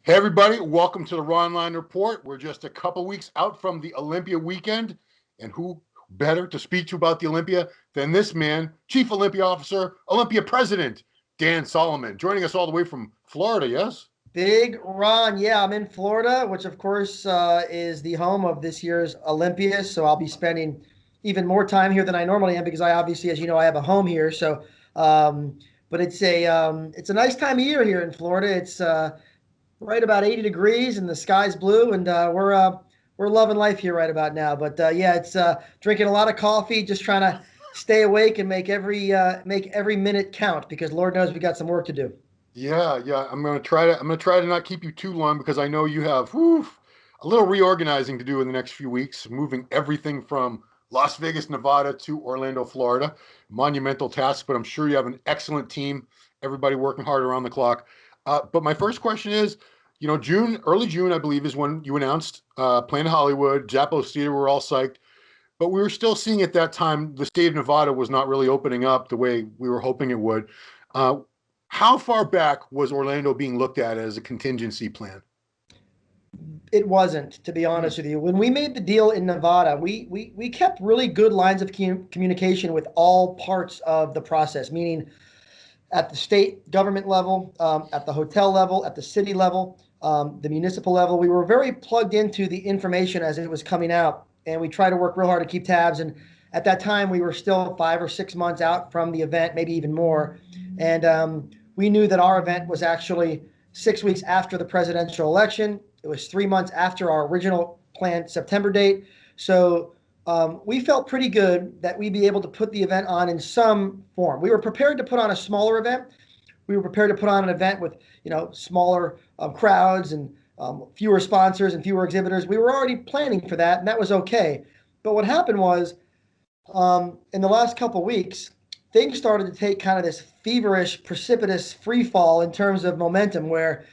Hey, everybody, welcome to the Ronline Report. We're just a couple weeks out from the Olympia weekend, and who better to speak to about the Olympia than this man, Chief Olympia Officer, Olympia President, Dan Solomon, joining us all the way from Florida, yes? Big Ron, yeah, I'm in Florida, which of course is the home of this year's Olympia. So I'll be spending even more time here than I normally am because I obviously, as you know, I have a home here. Um, but it's a nice time of year here in Florida. It's right about 80 degrees and the sky's blue, and we're loving life here right about now. But yeah, it's drinking a lot of coffee, just trying to stay awake and make every minute count because Lord knows we got some work to do. Yeah. I'm gonna try to not keep you too long because I know you have a little reorganizing to do in the next few weeks, moving everything from Las Vegas, Nevada to Orlando, Florida. Monumental task, but I'm sure you have an excellent team. Everybody working hard around the clock. But my first question is, early June, I believe, is when you announced Planet Hollywood, Zappos Theater. We're all psyched, but we were still seeing at that time the state of Nevada was not really opening up the way we were hoping it would. Uh, how far back was Orlando being looked at as a contingency plan? It wasn't, to be Hmm. honest with you. When we made the deal in Nevada, we kept really good lines of communication with all parts of the process, meaning at the state government level, at the hotel level, at the city level, the municipal level. We were very plugged into the information as it was coming out, and we tried to work real hard to keep tabs. And at that time, we were still 5 or 6 months out from the event, maybe even more. And we knew that our event was actually 6 weeks after the presidential election. It was 3 months after our original planned September date. So we felt pretty good that we'd be able to put the event on in some form. We were prepared to put on a smaller event. We were prepared to put on an event with smaller crowds and fewer sponsors and fewer exhibitors. We were already planning for that, and that was okay. But what happened was in the last couple of weeks, things started to take kind of this feverish, precipitous free fall in terms of momentum, where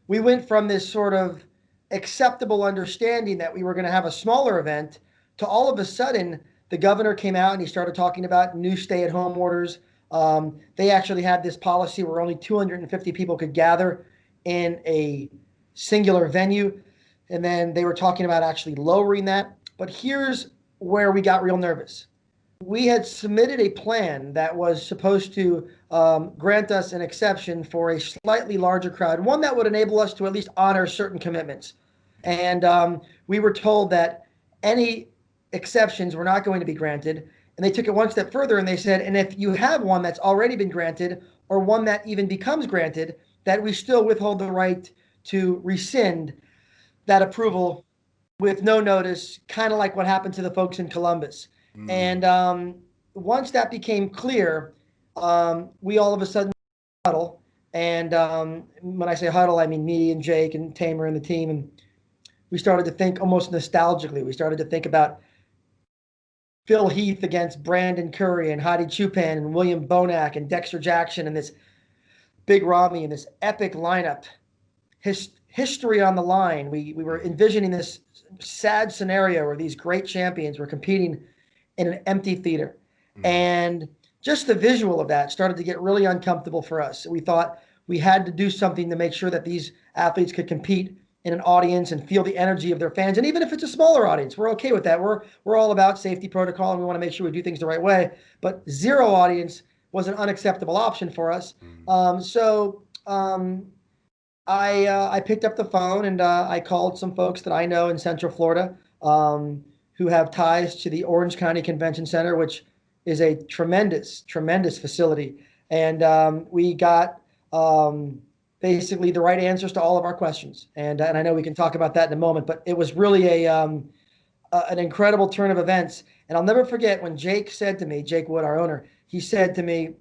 we went from this sort of acceptable understanding that we were going to have a smaller event to all of a sudden the governor came out and he started talking about new stay-at-home orders. They actually had this policy where only 250 people could gather in a singular venue, and then they were talking about actually lowering that. But here's where we got real nervous. We had submitted a plan that was supposed to grant us an exception for a slightly larger crowd, one that would enable us to at least honor certain commitments. And we were told that any exceptions were not going to be granted. And they took it one step further and they said, and if you have one that's already been granted or one that even becomes granted, that we still withhold the right to rescind that approval with no notice, kind of like what happened to the folks in Columbus. Hmm. And once that became clear, we all of a sudden huddle. And when I say huddle, I mean me and Jake and Tamer and the team. And we started to think almost nostalgically. We started to think about Phil Heath against Brandon Curry and Hadi Chupan and William Bonac and Dexter Jackson and this Big Ramy and this epic lineup. History on the line. We were envisioning this sad scenario where these great champions were competing in an empty theater. Hmm. And just the visual of that started to get really uncomfortable for us. We thought we had to do something to make sure that these athletes could compete in an audience and feel the energy of their fans. And even if it's a smaller audience, we're okay with that. We're all about safety protocol and we want to make sure we do things the right way. But zero audience was an unacceptable option for us. Hmm. So I picked up the phone and I called some folks that I know in Central Florida who have ties to the Orange County Convention Center, which is a tremendous, tremendous facility. And we got basically the right answers to all of our questions. And I know we can talk about that in a moment, but it was really an incredible turn of events. And I'll never forget when Jake said to me, Jake Wood, our owner, he said to me,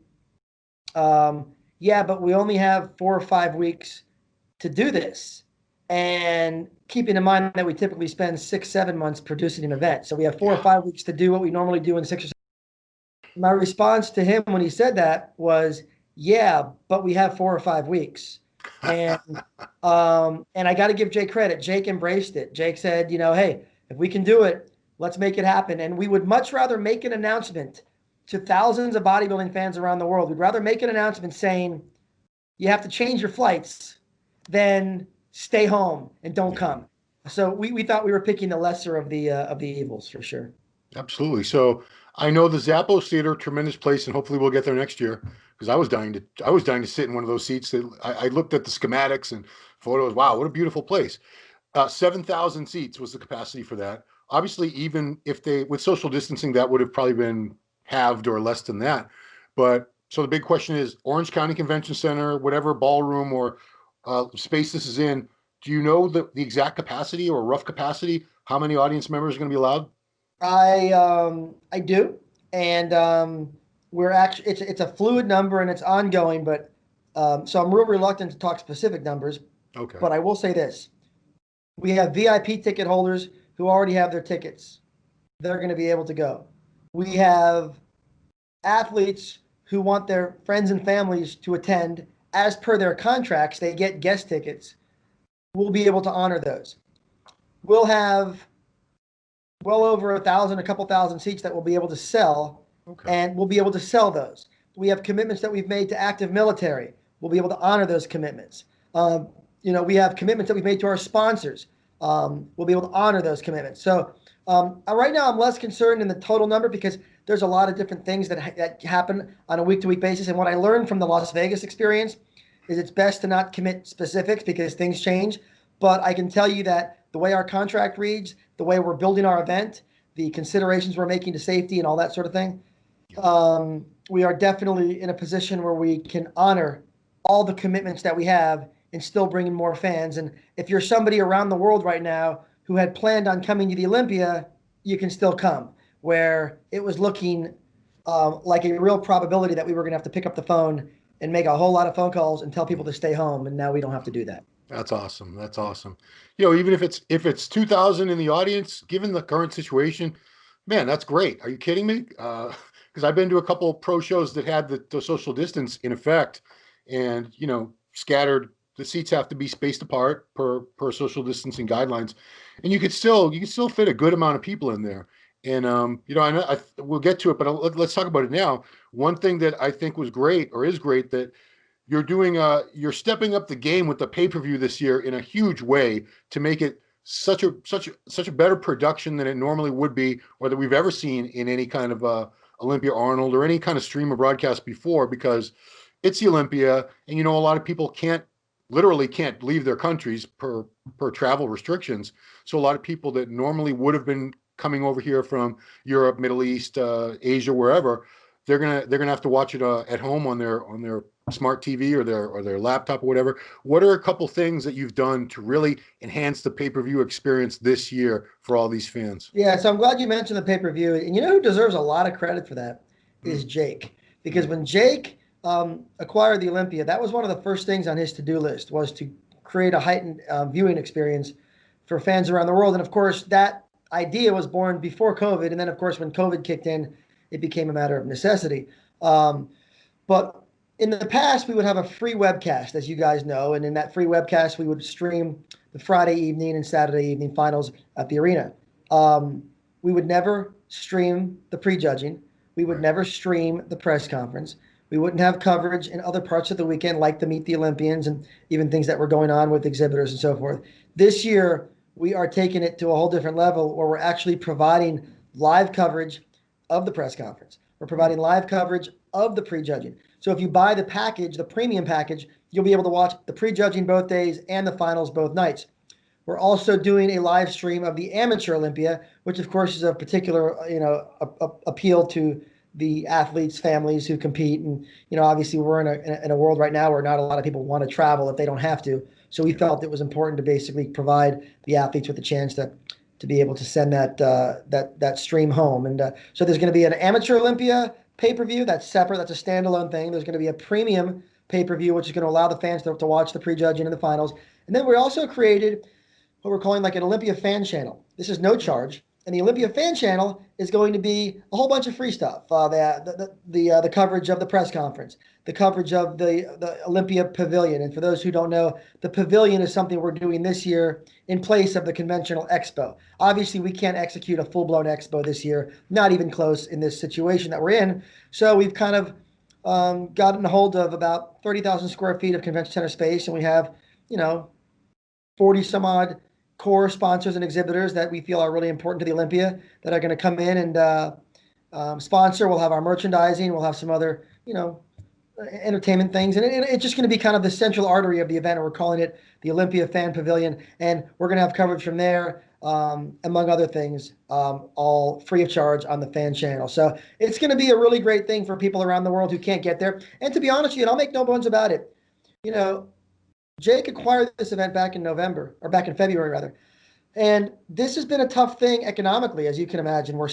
yeah, but we only have 4 or 5 weeks to do this. And keeping in mind that we typically spend 6, 7 months producing an event. So we have four or Yeah. five weeks to do what we normally do in 6 or 7. My response to him when he said that was, yeah, but we have 4 or 5 weeks. And and I got to give Jake credit. Jake embraced it. Jake said, hey, if we can do it, let's make it happen. And we would much rather make an announcement to thousands of bodybuilding fans around the world. We'd rather make an announcement saying you have to change your flights than stay home and don't Yeah. come. So we thought we were picking the lesser of the evils for sure. Absolutely. So I know the Zappos Theater, tremendous place, and hopefully we'll get there next year because I was dying to sit in one of those seats. I looked at the schematics and photos. Wow, what a beautiful place. 7,000 seats was the capacity for that. Obviously, even if they, with social distancing, that would have probably been halved or less than that. But so the big question is Orange County Convention Center, whatever ballroom or space this is in, do you know the exact capacity or rough capacity? How many audience members are going to be allowed? I do, and we're actually it's a fluid number and it's ongoing, but so I'm real reluctant to talk specific numbers. Okay. But I will say this: we have VIP ticket holders who already have their tickets. They're going to be able to go. We have athletes who want their friends and families to attend as per their contracts. They get guest tickets. We'll be able to honor those. We'll have well over 1,000, a couple thousand seats that we'll be able to sell, Okay. and we'll be able to sell those. We have commitments that we've made to active military. We'll be able to honor those commitments. We have commitments that we've made to our sponsors. We'll be able to honor those commitments. So right now, I'm less concerned in the total number because there's a lot of different things that happen on a week-to-week basis. And what I learned from the Las Vegas experience is it's best to not commit specifics because things change. But I can tell you that the way our contract reads, the way we're building our event, the considerations we're making to safety and all that sort of thing, we are definitely in a position where we can honor all the commitments that we have and still bring in more fans. And if you're somebody around the world right now who had planned on coming to the Olympia, you can still come. Where it was looking like a real probability that we were going to have to pick up the phone and make a whole lot of phone calls and tell people to stay home, and now we don't have to do that. That's awesome. That's awesome. Even if it's 2,000 in the audience, given the current situation, man, that's great. Are you kidding me? Because I've been to a couple of pro shows that had the social distance in effect, and scattered. The seats have to be spaced apart per social distancing guidelines, and you can still fit a good amount of people in there. And I know we'll get to it, but let's talk about it now. One thing that I think was great or is great that you're stepping up the game with the pay-per-view this year in a huge way to make it such a better production than it normally would be or that we've ever seen in any kind of Olympia Arnold or any kind of stream of broadcast before, because it's the Olympia, and a lot of people literally can't leave their countries per travel restrictions. So a lot of people that normally would have been coming over here from Europe, Middle East, Asia, wherever, they're gonna have to watch it at home on their smart TV or their laptop or whatever. What are a couple things that you've done to really enhance the pay-per-view experience this year for all these fans? Yeah, so I'm glad you mentioned the pay-per-view. And you know who deserves a lot of credit for that is Mm, Jake. Because mm, when Jake acquired the Olympia, that was one of the first things on his to-do list was to create a heightened viewing experience for fans around the world. And of course, that idea was born before COVID. And then, of course, when COVID kicked in, it became a matter of necessity. But in the past, we would have a free webcast, as you guys know. And in that free webcast, we would stream the Friday evening and Saturday evening finals at the arena. Um, we would never stream the prejudging. We would right. never stream the press conference. We wouldn't have coverage in other parts of the weekend, like the Meet the Olympians and even things that were going on with exhibitors and so forth. This year, we are taking it to a whole different level where we're actually providing live coverage of the press conference. We're providing live coverage of the prejudging. So if you buy the package, the premium package, you'll be able to watch the prejudging both days and the finals both nights. We're also doing a live stream of the amateur Olympia, which of course is of particular, appeal to the athletes' families who compete. And obviously we're in a world right now where not a lot of people want to travel if they don't have to. So we Yeah. felt it was important to basically provide the athletes with a chance to be able to send that stream home. And so there's going to be an amateur Olympia pay-per-view that's separate. That's a standalone thing. There's going to be a premium pay-per-view, which is going to allow the fans to watch the prejudging and the finals. And then we also created what we're calling like an Olympia fan channel. This is no charge. And the Olympia fan channel is going to be a whole bunch of free stuff. The coverage of the press conference, the coverage of the Olympia Pavilion. And for those who don't know, the Pavilion is something we're doing this year in place of the conventional expo. Obviously, we can't execute a full-blown expo this year, not even close in this situation that we're in. So we've kind of gotten a hold of about 30,000 square feet of convention center space, and we have, you know, 40 some odd core sponsors and exhibitors that we feel are really important to the Olympia that are going to come in and sponsor. We'll have our merchandising. We'll have some other, entertainment things. And it's just going to be kind of the central artery of the event. And we're calling it the Olympia Fan Pavilion. And we're going to have coverage from there, among other things, all free of charge on the fan channel. So it's going to be a really great thing for people around the world who can't get there. And to be honest with you, and I'll make no bones about it, you know, Jake acquired this event back in November, or back in February, rather. And this has been a tough thing economically, as you can imagine. We're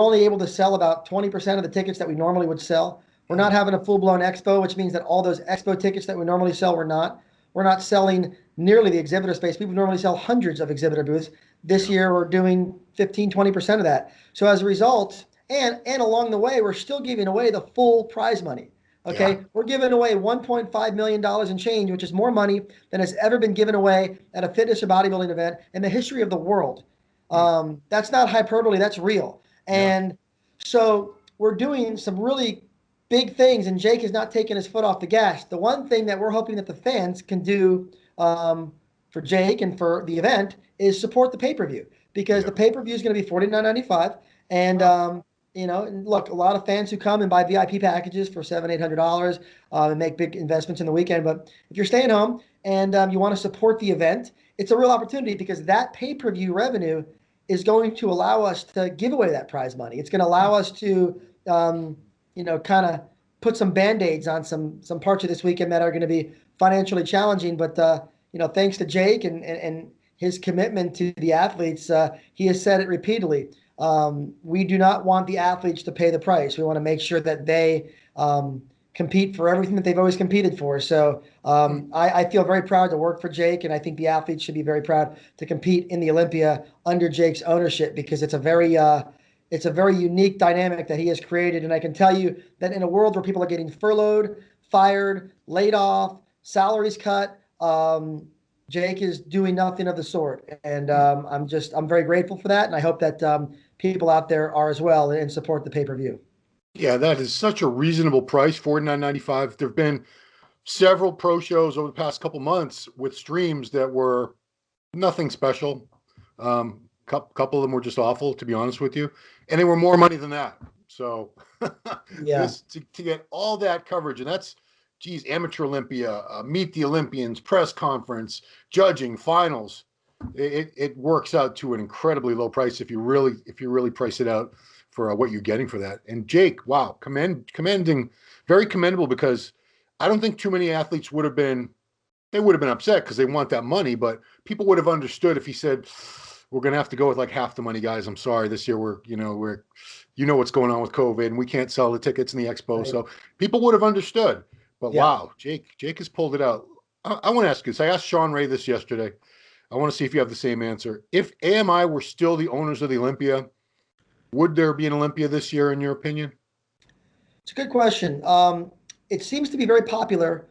only able to sell about 20% of the tickets that we normally would sell. We're not having a full-blown expo, which means that all those expo tickets that we normally sell, we're not. We're not selling nearly the exhibitor space. We would normally sell hundreds of exhibitor booths. This year, we're doing 15, 20% of that. So as a result, and along the way, we're still giving away the full prize money. Okay, Yeah. we're giving away $1.5 million in change, which is more money than has ever been given away at a fitness or bodybuilding event in the history of the world. That's not hyperbole, that's real. Yeah. And so we're doing some really big things, and Jake has not taken his foot off the gas. The one thing that we're hoping that the fans can do for Jake and for the event is support the pay-per-view, because Yeah. the pay-per-view is going to be $49.95. And and look, a lot of fans who come and buy VIP packages for $700-800 and make big investments in the weekend. But if you're staying home and you want to support the event, it's a real opportunity, because that pay-per-view revenue is going to allow us to give away that prize money. It's going to allow us to, kind of put some band-aids on some parts of this weekend that are going to be financially challenging. But thanks to Jake and his commitment to the athletes, he has said it repeatedly. We do not want the athletes to pay the price. We want to make sure that they compete for everything that they've always competed for. So I feel very proud to work for Jake, and I think the athletes should be very proud to compete in the Olympia under Jake's ownership, because it's a very unique dynamic that he has created. And I can tell you that in a world where people are getting furloughed, fired, laid off, salaries cut, Jake is doing nothing of the sort. And I'm very grateful for that. And I hope that people out there are as well and support the pay-per-view. Yeah, that is such a reasonable price, $49.95. There have been several pro shows over the past couple months with streams that were nothing special. Couple of them were just awful, to be honest with you, and they were more money than that. So Yeah. this to get all that coverage, and that's, geez, Amateur Olympia, Meet the Olympians, press conference, judging, finals. It works out to an incredibly low price if you really price it out for what you're getting for that. And Jake, wow, commending, very commendable, because I don't think too many athletes would have been upset because they want that money, but people would have understood if he said, we're going to have to go with like half the money, guys. I'm sorry. This year we're what's going on with COVID, and we can't sell the tickets in the expo. Right. So people would have understood. But Yeah. wow, Jake has pulled it out. I want to ask you this. I asked Sean Ray this yesterday. I want to see if you have the same answer. If AMI were still the owners of the Olympia, would there be an Olympia this year, in your opinion? It's a good question. It seems to be very popular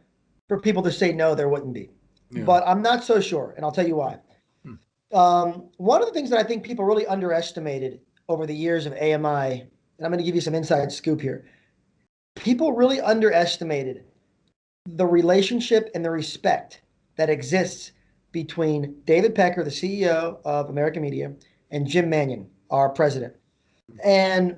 for people to say no, there wouldn't be. Yeah. But I'm not so sure, and I'll tell you why. One of the things that I think people really underestimated over the years of AMI, and I'm going to give you some inside scoop here. People really underestimated the relationship and the respect that exists between David Pecker, the CEO of American Media, and Jim Mannion, our president. And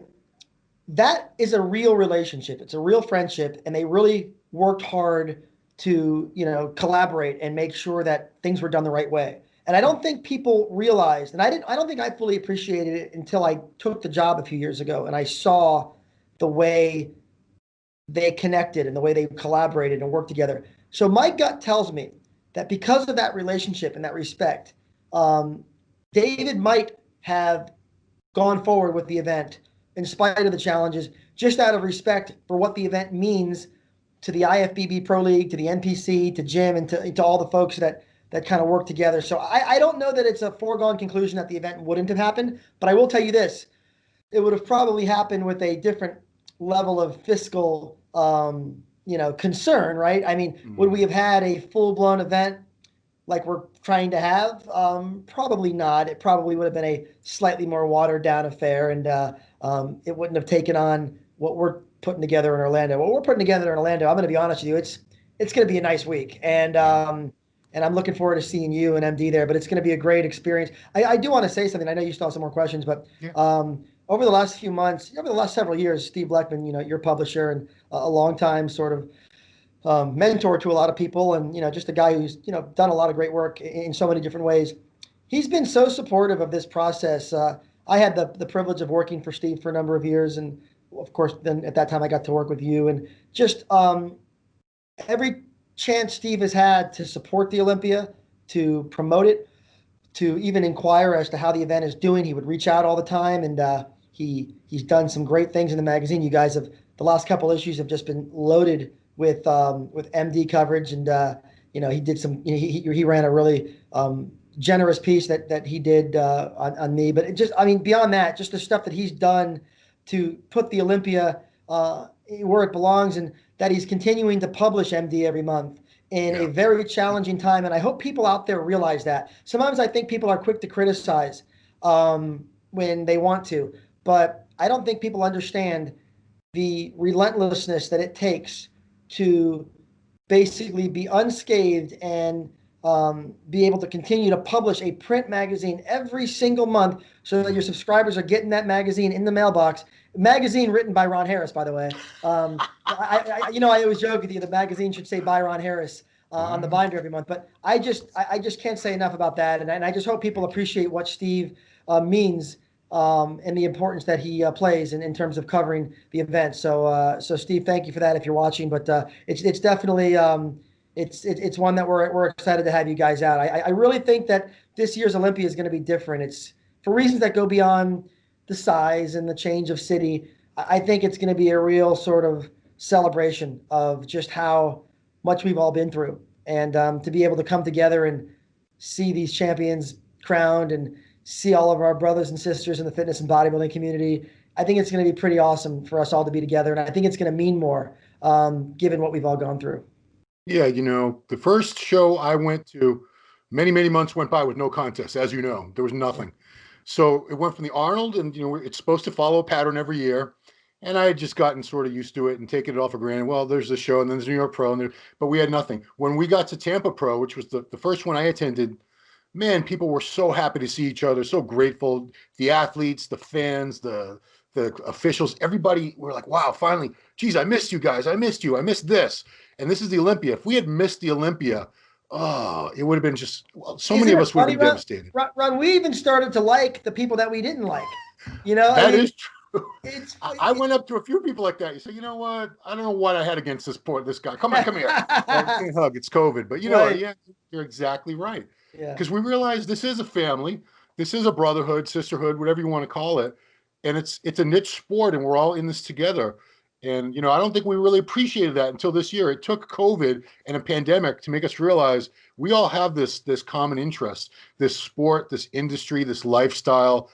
that is a real relationship. It's a real friendship, and they really worked hard to, collaborate and make sure that things were done the right way. And I don't think people realized, and I don't think I fully appreciated it until I took the job a few years ago and I saw the way they connected and the way they collaborated and worked together. So my gut tells me that because of that relationship and that respect, David might have gone forward with the event in spite of the challenges, just out of respect for what the event means to the IFBB Pro League, to the NPC, to Jim, and to all the folks that kind of work together. So I don't know that it's a foregone conclusion that the event wouldn't have happened, but I will tell you this. It would have probably happened with a different level of fiscal, concern, right? I mean, would we have had a full-blown event like we're trying to have? Probably not. It probably would have been a slightly more watered-down affair, and it wouldn't have taken on what we're putting together in Orlando. What we're putting together in Orlando, I'm going to be honest with you, it's going to be a nice week. And and I'm looking forward to seeing you and MD there. But it's going to be a great experience. I do want to say something. I know you still have some more questions, but Yeah. over the last few months, over the last several years, Steve Bleckman, your publisher and a long time sort of mentor to a lot of people, and just a guy who's done a lot of great work in so many different ways. He's been so supportive of this process. I had the privilege of working for Steve for a number of years, and of course, then at that time I got to work with you, and just every chance Steve has had to support the Olympia, to promote it, to even inquire as to how the event is doing. He would reach out all the time, and he's done some great things in the magazine. You guys have the last couple issues have just been loaded with MD coverage, and he did some. He ran a really generous piece that he did on me. But beyond that, just the stuff that he's done to put the Olympia where it belongs, and that he's continuing to publish MD every month in a Yeah. very challenging time. And I hope people out there realize that. Sometimes I think people are quick to criticize when they want to, but I don't think people understand the relentlessness that it takes to basically be unscathed and be able to continue to publish a print magazine every single month so that your subscribers are getting that magazine in the mailbox. Magazine written by Ron Harris, by the way. I always joke with you, the magazine should say by Ron Harris on the Wow. binder every month. But I just can't say enough about that. And I just hope people appreciate what Steve means and the importance that he plays in terms of covering the event. So Steve, thank you for that if you're watching. But it's definitely it's one that we're excited to have you guys out. I really think that this year's Olympia is going to be different. It's for reasons that go beyond the size and the change of city. I think it's going to be a real sort of celebration of just how much we've all been through, and to be able to come together and see these champions crowned and see all of our brothers and sisters in the fitness and bodybuilding community. I think it's going to be pretty awesome for us all to be together, and I think it's going to mean more given what we've all gone through. Yeah, the first show I went to, many, many months went by with no contest. As you know, there was nothing. So it went from the Arnold, and it's supposed to follow a pattern every year. And I had just gotten sort of used to it and taken it all for granted. Well, there's the show, and then there's New York Pro, but we had nothing. When we got to Tampa Pro, which was the first one I attended, man, people were so happy to see each other, so grateful. The athletes, the fans, the officials, everybody were like, wow, finally, geez, I missed you guys. I missed you. I missed this. And this is the Olympia. If we had missed the Olympia, oh, it would have been just, well, so many Isn't of it us would have funny, been Ron? devastated. Ron, we even started to like the people that we didn't like. You know, I That mean, is true. it's I went up to a few people like that. You say, you know what? I don't know what I had against this guy. Come on, come here. Oh, we can't hug. It's COVID. But right. yeah, you're exactly right. Yeah. Because we realize this is a family, this is a brotherhood, sisterhood, whatever you want to call it, and it's a niche sport, and we're all in this together. And I don't think we really appreciated that until this year. It took COVID and a pandemic to make us realize we all have this common interest, this sport, this industry, this lifestyle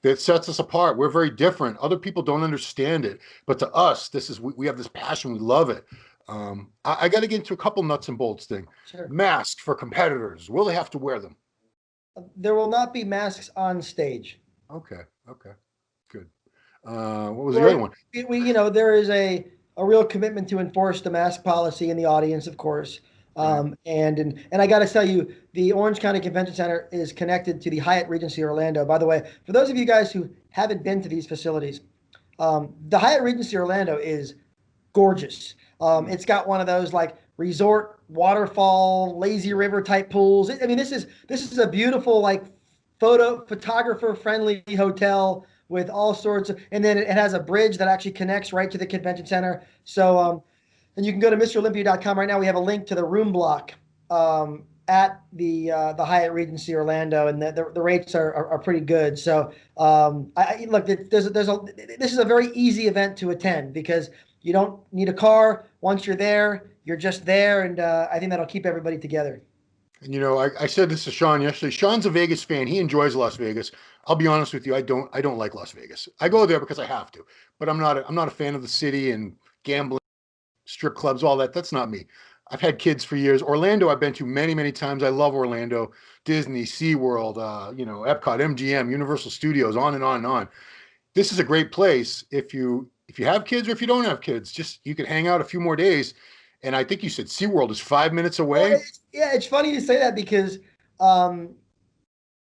that sets us apart. We're very different. Other people don't understand it, but to us, we have this passion. We love it. I got to get into a couple nuts and bolts thing. Sure. Masks for competitors. Will they have to wear them? There will not be masks on stage. Okay. Okay. Good. What was the other Or one? there is a real commitment to enforce the mask policy in the audience, of course. Right. And I got to tell you, the Orange County Convention Center is connected to the Hyatt Regency Orlando. By the way, for those of you guys who haven't been to these facilities, the Hyatt Regency Orlando is gorgeous. It's got one of those like resort waterfall, lazy river type pools. I mean, this is a beautiful like photographer friendly hotel with all sorts of, and then it has a bridge that actually connects right to the convention center. So, and you can go to MrOlympia.com right now. We have a link to the room block at the Hyatt Regency Orlando, and the rates are pretty good. So, look, this is a very easy event to attend because you don't need a car. Once you're there, you're just there, and I think that'll keep everybody together. And I said this to Sean yesterday. Sean's a Vegas fan. He enjoys Las Vegas. I'll be honest with you. I don't like Las Vegas. I go there because I have to, but I'm not a fan of the city and gambling, strip clubs, all that. That's not me. I've had kids for years. Orlando, I've been to many, many times. I love Orlando, Disney, SeaWorld, Epcot, MGM, Universal Studios, on and on and on. This is a great place if you have kids or if you don't have kids. Just you can hang out a few more days And I think you said SeaWorld is 5 minutes Well, away. yeah, it's funny you say that because um,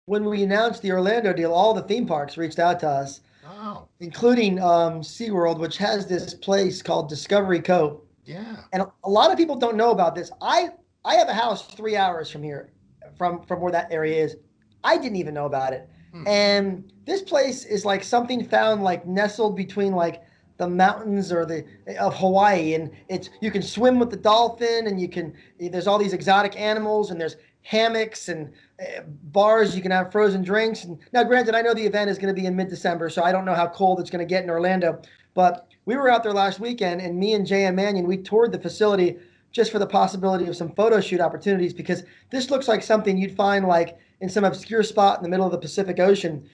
when we announced the Orlando deal, all the theme parks reached out to us, Oh, including SeaWorld, which has this place called Discovery Cove. yeah. And a lot of people don't know about this. I have a house 3 hours from here, from where that area is. I didn't even know about it. Hmm. And this place is like something found like nestled between like the mountains or the of Hawaii, and it's you can swim with the dolphin, and you can there's all these exotic animals, and there's hammocks and bars. You can have frozen drinks. And now, granted, I know the event is going to be in mid-December, so I don't know how cold it's going to get in Orlando. But we were out there last weekend, and me and Jay and Mannion, we toured the facility just for the possibility of some photo shoot opportunities because this looks like something you'd find like in some obscure spot in the middle of the Pacific Ocean.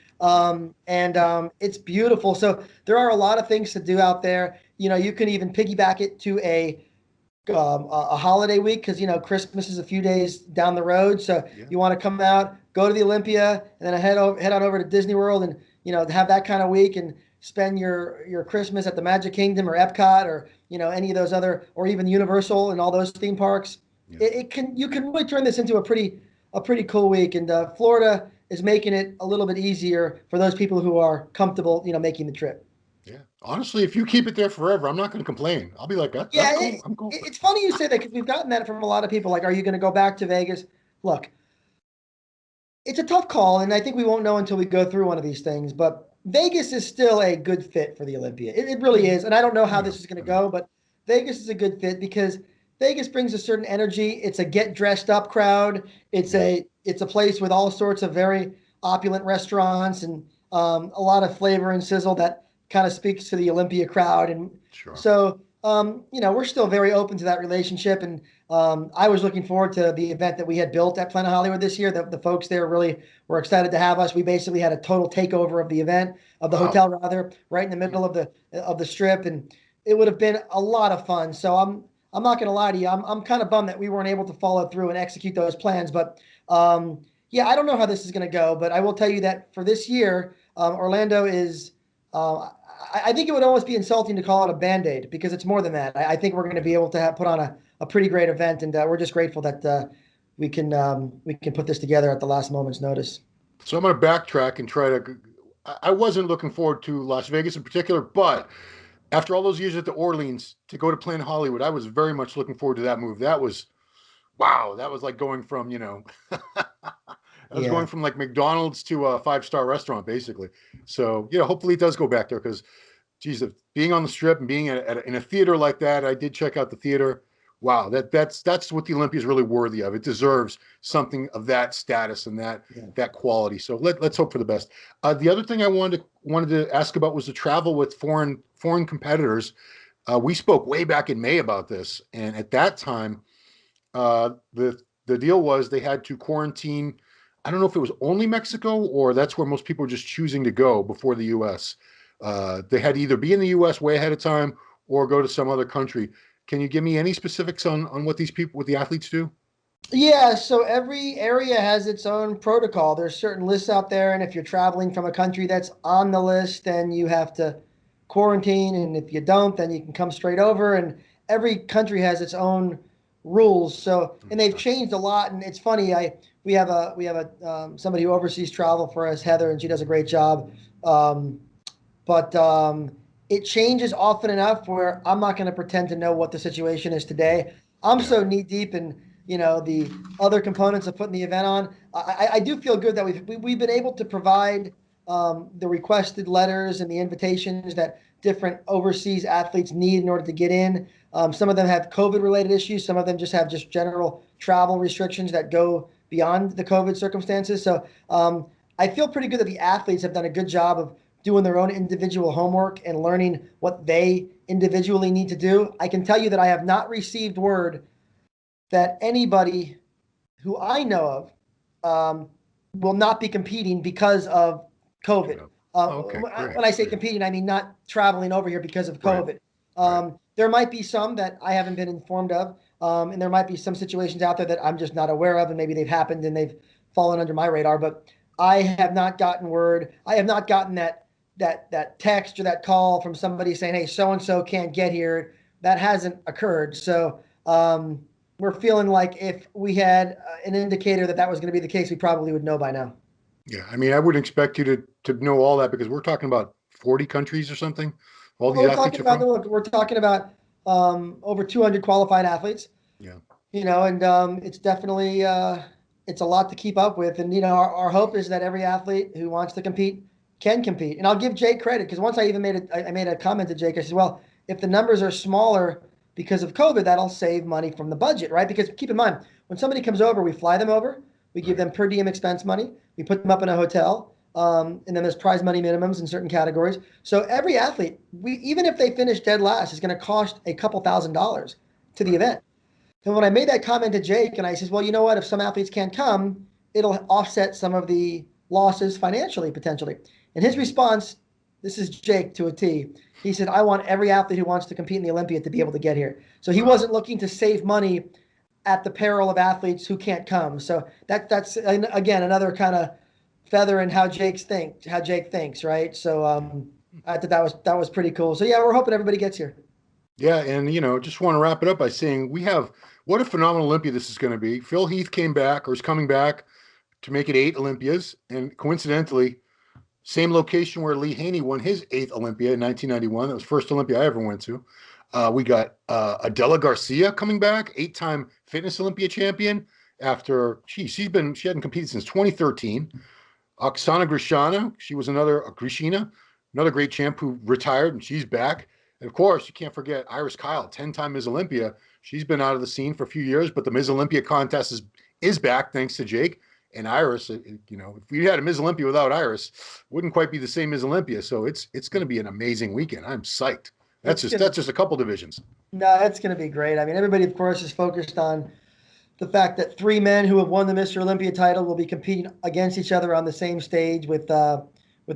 It's beautiful. So there are a lot of things to do out there. You know, you can even piggyback it to a holiday week because you know Christmas is a few days down the road. So Yeah. you want to come out, go to the Olympia, and then head on over to Disney World, and you know have that kind of week and spend your Christmas at the Magic Kingdom or Epcot or you know any of those other or even Universal and all those theme parks. Yeah. It can you can really turn this into a pretty cool week, and Florida is making it a little bit easier for those people who are comfortable, you know, making the trip. Yeah. Honestly, if you keep it there forever, I'm not going to complain. I'll be like, that's Yeah, cool. I'm cool. it's funny you say that because we've gotten that from a lot of people. Like, are you going to go back to Vegas? Look, it's a tough call, and I think we won't know until we go through one of these things. But Vegas is still a good fit for the Olympia. It really is, and I don't know I how know. this is going to I know. go, but Vegas is a good fit because Vegas brings a certain energy. It's a get dressed up crowd. Yeah. It's a place with all sorts of very opulent restaurants and a lot of flavor and sizzle that kind of speaks to the Olympia crowd. And Sure. so, you know, we're still very open to that relationship. And I was looking forward to the event that we had built at Planet Hollywood this year. The folks there really were excited to have us. We basically had a total takeover of the event, of the Wow. hotel rather, right in the middle of the strip, and it would have been a lot of fun. So I'm not going to lie to you. I'm kind of bummed that we weren't able to follow through and execute those plans. But yeah, I don't know how this is going to go. But I will tell you that for this year, Orlando is. I think it would almost be insulting to call it a band-aid because it's more than that. I think we're going to Yeah. be able to put on a pretty great event, and we're just grateful that we can put this together at the last moment's notice. So I'm going to backtrack and try to. I wasn't looking forward to Las Vegas in particular, but after all those years at the Orleans to go to Planet Hollywood, I was very much looking forward to that move. That was wow. That was like going from that was going Yeah. from like McDonald's to a five-star restaurant basically. So yeah, hopefully it does go back there because geez, being on the strip and being in a theater like that, I did check out the theater. Wow, that's what the Olympia is really worthy of. It deserves something of that status and Yeah. that quality. So let's hope for the best. The other thing I wanted to ask about was the travel with foreign competitors. We spoke way back in May about this, and at that time, the deal was they had to quarantine. I don't know if it was only Mexico or that's where most people were just choosing to go before the U.S. They had to either be in the U.S. way ahead of time or go to some other country. Can you give me any specifics on what the athletes do? Yeah, so every area has its own protocol. There's certain lists out there, and if you're traveling from a country that's on the list, then you have to quarantine, and if you don't, then you can come straight over. And every country has its own rules. So, and they've Okay. changed a lot. And it's funny, I we have a somebody who oversees travel for us, Heather, and she does a great job. Um, but it changes often enough where I'm not going to pretend to know what the situation is today. I'm Yeah. so knee deep in the other components of putting the event on. I do feel good that we've been able to provide the requested letters and the invitations that different overseas athletes need in order to get in. Some of them have COVID related issues. Some of them just have just general travel restrictions that go beyond the COVID circumstances. So I feel pretty good that the athletes have done a good job of doing their own individual homework and learning what they individually need to do. I can tell you that I have not received word that anybody who I know of will not be competing because of COVID. Yeah. Okay. Great. When I say Great. competing, I mean not traveling over here because of Right. COVID. Right. There might be some that I haven't been informed of, and there might be some situations out there that I'm just not aware of, and maybe they've happened and they've fallen under my radar. But I have not gotten word. I have not gotten that text or that call from somebody saying, "Hey, so and so can't get here." That hasn't occurred. So We're feeling like if we had an indicator that that was going to be the case, we probably would know by now. Yeah, I mean, I wouldn't expect you to know all that because we're talking about 40 countries or something. All Well, these we're athletes talking are about from. look, we're talking about over 200 qualified athletes. Yeah, And it's definitely it's a lot to keep up with. And our hope is that every athlete who wants to compete can compete. And I'll give Jake credit because once I even made a comment to Jake. I said, well, if the numbers are smaller because of COVID, that'll save money from the budget, right? Because keep in mind, when somebody comes over, we fly them over, we give right. them per diem expense money, we put them up in a hotel, and then there's prize money minimums in certain categories. So every athlete, we even if they finish dead last, is going to cost a couple $1,000s to the Right. event. And when I made that comment to Jake, and I says, well, you know what? If some athletes can't come, it'll offset some of the losses financially, potentially. And his Mhm. response, this is Jake to a T. He said, I want every athlete who wants to compete in the Olympia to be able to get here. So he Wow. wasn't looking to save money at the peril of athletes who can't come. So that's again another kind of feather in how Jake thinks, right? So Yeah. I thought that was pretty cool. So yeah, we're hoping everybody gets here. Yeah, and just want to wrap it up by saying we have what a phenomenal Olympia this is going to be. Phil Heath came back or is coming back to make it 8 Olympias, and coincidentally, same location where Lee Haney won his eighth Olympia in 1991. That was first Olympia I ever went to. We got Adela Garcia coming back, 8-time fitness Olympia champion. After she hadn't competed since 2013. Oksana Grishina, she was Grishina, another great champ who retired, and she's back. And of course, you can't forget Iris Kyle, 10-time Ms. Olympia. She's been out of the scene for a few years, but the Ms. Olympia contest is back thanks to Jake and Iris. If we had a Ms. Olympia without Iris, wouldn't quite be the same Ms. Olympia. So it's going to be an amazing weekend. I'm psyched. That's It's just gonna that's just a couple divisions. No, it's going to be great. I mean, everybody, of course, is focused on the fact that three men who have won the Mr. Olympia title will be competing against each other on the same stage with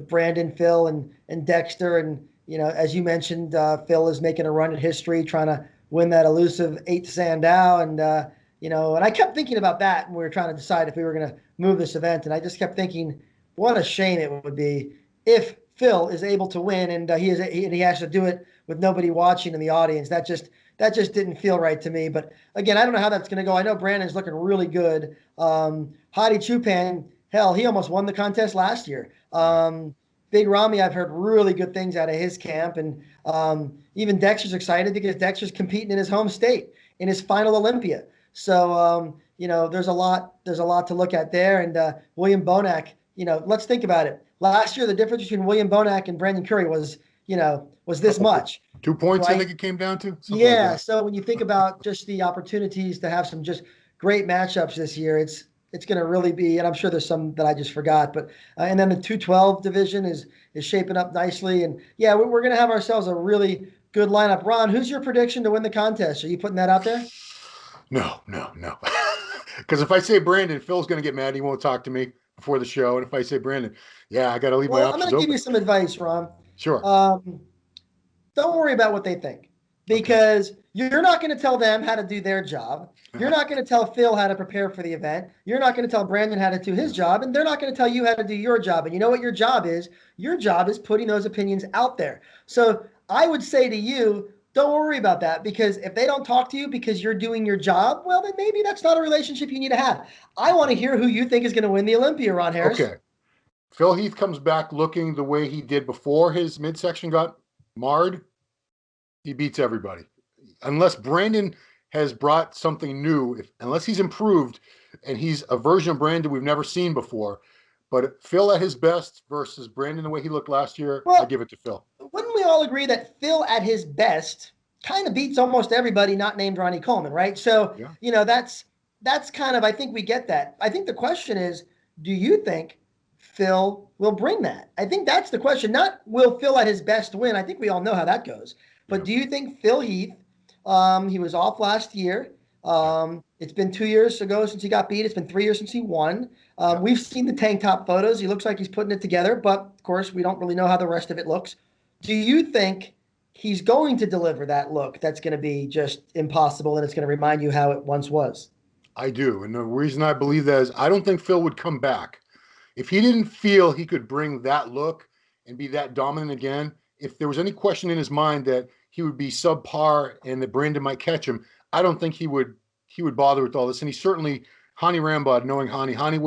Brandon, Phil, and Dexter. And as you mentioned, Phil is making a run at history, trying to win that elusive eighth Sandow. And I kept thinking about that when we were trying to decide if we were going to move this event. And I just kept thinking, what a shame it would be if Phil is able to win and he has to do it with nobody watching in the audience. That just didn't feel right to me. But again, I don't know how that's going to go. I know Brandon's looking really good. Hadi Chupan, hell, he almost won the contest last year. Yeah. Big Ramy, I've heard really good things out of his camp, and even Dexter's excited because Dexter's competing in his home state in his final Olympia. So there's a lot to look at there. And William Bonac, let's think about it. Last year, the difference between William Bonac and Brandon Curry was this Couple much, 2 points, I right? think it came down to something like Yeah. that. So when you think about just the opportunities to have some just great matchups this year, it's going to really be, and I'm sure there's some that I just forgot, but and then the 212 division is shaping up nicely, and yeah, we're going to have ourselves a really good lineup. Ron, who's your prediction to win the contest? Are you putting that out there? No, no, no. Because if I say Brandon, Phil's going to get mad. He won't talk to me before the show. And if I say Brandon, yeah, I got to leave my Well, I'm going options to give you open. some advice, Ron. Sure. Um, don't worry about what they think Okay. because you're not going to tell them how to do their job. You're not going to tell Phil how to prepare for the event. You're not going to tell Brandon how to do his Yeah. job, and they're not going to tell you how to do your job. And you know what your job is? Your job is putting those opinions out there. So I would say to you, don't worry about that because if they don't talk to you because you're doing your job, well, then maybe that's not a relationship you need to have. I want to hear who you think is going to win the Olympia, Ron Harris. Okay. Phil Heath comes back looking the way he did before his midsection got marred. He beats everybody. Unless Brandon has brought something new, unless he's improved and he's a version of Brandon we've never seen before. But Phil at his best versus Brandon the way he looked last year, I Well, give it to Phil. wouldn't we all agree that Phil at his best kind of beats almost everybody not named Ronnie Coleman, right? So, Yeah. that's kind of I think we get that. I think the question is, do you think Phil will bring that? I think that's the question. Not will Phil at his best win. I think we all know how that goes. But Yeah. do you think Phil Heath, he was off last year. Yeah. It's been 2 years ago since he got beat. It's been 3 years since he won. Yeah. We've seen the tank top photos. He looks like he's putting it together, but of course, we don't really know how the rest of it looks. Do you think he's going to deliver that look that's going to be just impossible and it's going to remind you how it once was? I do. And the reason I believe that is I don't think Phil would come back. If he didn't feel he could bring that look and be that dominant again, if there was any question in his mind that he would be subpar and that Brandon might catch him, I don't think he would bother with all this. And he certainly, Hani Rambod, knowing Hani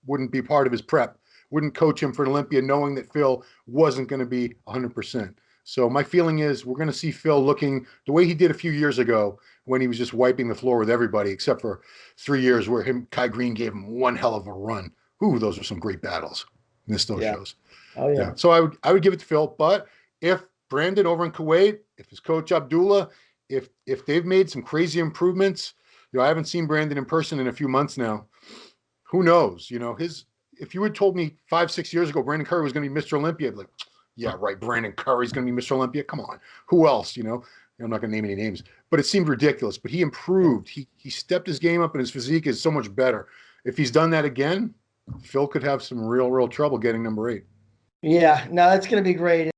wouldn't be part of his prep, wouldn't coach him for an Olympia, knowing that Phil wasn't going to be 100%. So my feeling is we're going to see Phil looking the way he did a few years ago when he was just wiping the floor with everybody, except for 3 years where Kai Green gave him one hell of a run. Ooh, those are some great battles. Missed those Yeah. shows. Oh Yeah. yeah. So I would give it to Phil. But if Brandon over in Kuwait, if his coach Abdullah, if they've made some crazy improvements, I haven't seen Brandon in person in a few months now. Who knows? His if you had told me 5, 6 years ago Brandon Curry was going to be Mr. Olympia, I'd be like, yeah, right. Brandon Curry's going to be Mr. Olympia. Come on. Who else? I'm not going to name any names, but it seemed ridiculous. But he Yeah. improved. He stepped his game up, and his physique is so much better. If he's done that again, Phil could have some real trouble getting number 8. Yeah. No, that's going to be great.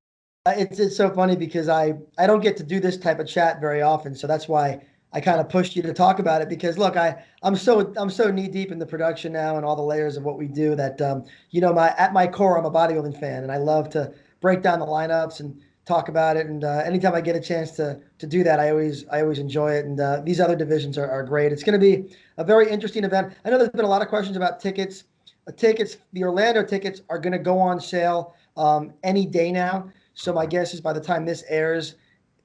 It's so funny because I don't get to do this type of chat very often, so that's why I kind of pushed you to talk about it. Because look, I'm so knee deep in the production now and all the layers of what we do that my at my core I'm a bodybuilding fan and I love to break down the lineups and talk about it. And anytime I get a chance to do that, I always enjoy it. And these other divisions are great. It's going to be a very interesting event. I know there's been a lot of questions about tickets. The Orlando tickets are going to go on sale any day now. So my guess is by the time this airs,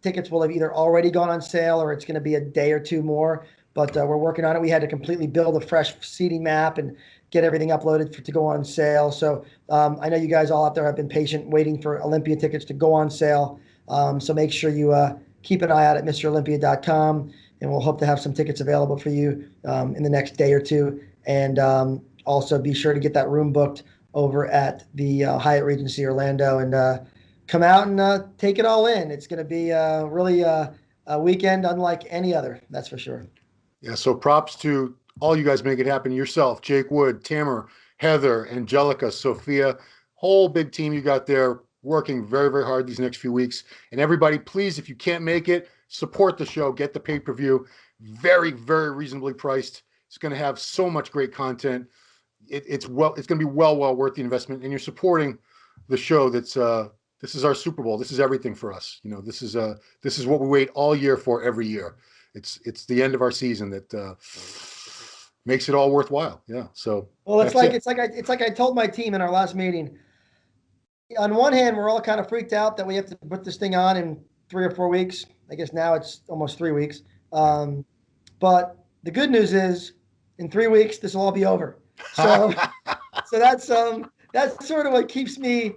tickets will have either already gone on sale or it's going to be a day or two more. But we're working on it. We had to completely build a fresh seating map and get everything uploaded to go on sale. So I know you guys all out there have been patient waiting for Olympia tickets to go on sale. So make sure you keep an eye out at MrOlympia.com, and we'll hope to have some tickets available for you in the next day or two. And also be sure to get that room booked over at the Hyatt Regency Orlando and come out and take it all in. It's going to be really a weekend unlike any other. That's for sure. Yeah, so props to all you guys make it happen yourself. Jake Wood, Tamer, Heather, Angelica, Sophia, whole big team you got there working very hard these next few weeks. And everybody, please, if you can't make it, support the show, get the pay-per-view. Very reasonably priced. It's going to have so much great content. It's going to be well worth the investment. And you're supporting the show this is our Super Bowl. This is everything for us. This is what we wait all year for every year. It's the end of our season that makes it all worthwhile. Yeah. So Well, that's it. it's like I told my team in our last meeting. On one hand, we're all kind of freaked out that we have to put this thing on in 3 or 4 weeks. I guess now it's almost 3 weeks. But the good news is, in 3 weeks, this will all be over. So, so that's sort of what keeps me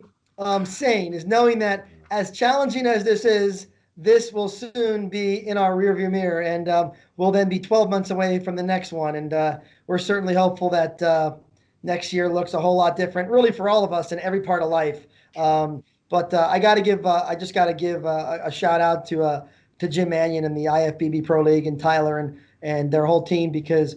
sane, is knowing that as challenging as this is, this will soon be in our rearview mirror, and we'll then be 12 months away from the next one. And we're certainly hopeful that next year looks a whole lot different, really for all of us in every part of life. But I just got to give a shout out to Jim Mannion and the IFBB Pro League and Tyler and their whole team, because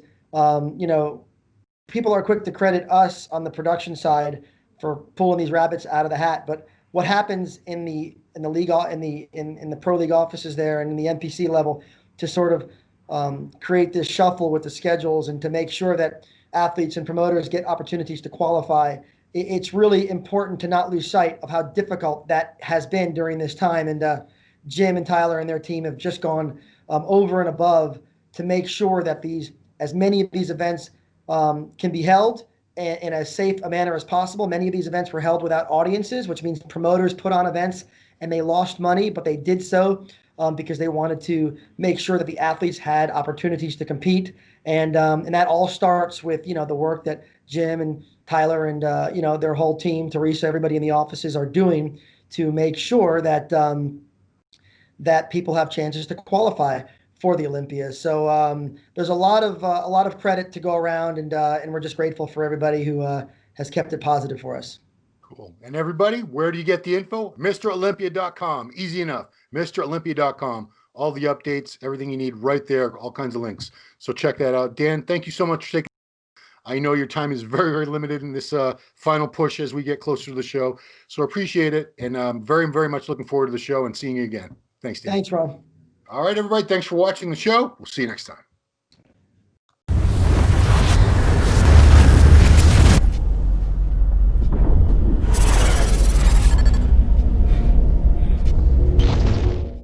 people are quick to credit us on the production side for pulling these rabbits out of the hat. But what happens in the league, in the pro league offices there and in the NPC level to sort of create this shuffle with the schedules and to make sure that athletes and promoters get opportunities to qualify, it's really important to not lose sight of how difficult that has been during this time. And Jim and Tyler and their team have just gone over and above to make sure that as many of these events can be held in as safe a manner as possible. Many of these events were held without audiences, which means promoters put on events and they lost money, but they did so because they wanted to make sure that the athletes had opportunities to compete. And that all starts with, the work that Jim and Tyler and, their whole team, Teresa, everybody in the offices are doing to make sure that that people have chances to qualify for the Olympias. So there's a lot of credit to go around, and we're just grateful for everybody who has kept it positive for us. Cool. And everybody, where do you get the info? MrOlympia.com. Easy enough. MrOlympia.com. All the updates, everything you need right there, all kinds of links. So check that out. Dan, thank you so much for taking. I know your time is very limited in this final push as we get closer to the show. So appreciate it. And I'm very much looking forward to the show and seeing you again. Thanks, Dan. Thanks, Ron. All right, everybody. Thanks for watching the show. We'll see you next time.